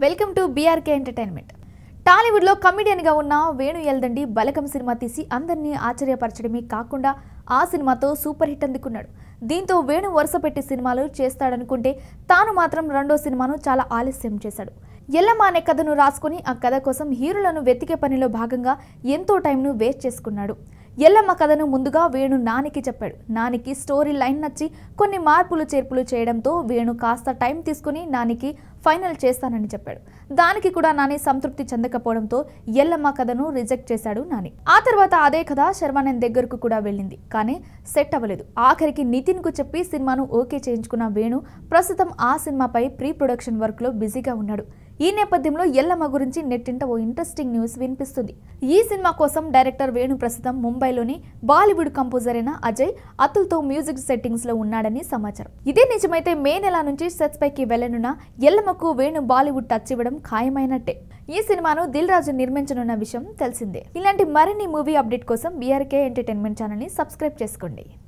Welcome to BRK entertainment. Tollywood లో comedian గా ఉన్న వేణు ఎల్దండి బలగం సినిమా తీసి అందరినీ ఆశ్చర్యపరచడమే కాకుండా ఆ సినిమాతో సూపర్ హిట్ అందుకున్నాడు. దీంతో వేణు వరుస పెట్టి సినిమాలు చేస్తాడనుకుంటే తాను మాత్రం రెండో సినిమాను చాలా ఆలస్యం చేశాడు. ఎల్లమ్మ అనే కథను రాసుకుని ఆ కథ కోసం హీరోలను వెతికే పనిలో భాగంగా ఎంతో టైంను వేస్ట్ చేసుకున్నాడు. ఎల్లమ్మ కథను ముందుగా వేణు నానికి చెప్పాడు. నానికి స్టోరీ లైన్ నచ్చి కొన్ని మార్పులు చేర్పులు చేయడంతో వేణు కాస్త టైం తీసుకుని నానికి ఫైనల్ చేస్తానని చెప్పాడు. దానికి కూడా నాని సంతృప్తి చెందకపోవడంతో ఎల్లమ్మ కథను రిజెక్ట్ చేశాడు నాని. ఆ తర్వాత అదే కథ శర్వానంద్ దగ్గరకు కూడా వెళ్ళింది, కానీ సెట్ అవ్వలేదు. ఆఖరికి నితిన్ కు చెప్పి సినిమాను ఓకే చేయించుకున్న వేణు ప్రస్తుతం ఆ సినిమాపై ప్రీ ప్రొడక్షన్ వర్క్ లో బిజీగా ఉన్నాడు. ఈ నేపథ్యంలో ఎల్లమ్మ గురించి నెట్టింట ఓ ఇంట్రెస్టింగ్ న్యూస్ వినిపిస్తుంది. ఈ సినిమా కోసం డైరెక్టర్ వేణు ప్రస్తుతం ముంబైలోని బాలీవుడ్ కంపోజర్ అయిన అజయ్ అతుల్తో మ్యూజిక్ సెట్టింగ్స్ లో ఉన్నాడని సమాచారం. ఇదే నిజమైతే మే నెల నుంచి సెట్స్ పైకి వెళ్లనున్న ఎల్లమ్మకు వేణు బాలీవుడ్ టచ్ ఇవ్వడం ఖాయమైనట్టే. ఈ సినిమాను దిల్ రాజు నిర్మించనున్న విషయం తెలిసిందే. ఇలాంటి మరిన్ని మూవీ అప్డేట్ కోసం బీఆర్కే ఎంటర్టైన్మెంట్ ఛానల్ ని సబ్స్క్రైబ్ చేసుకోండి.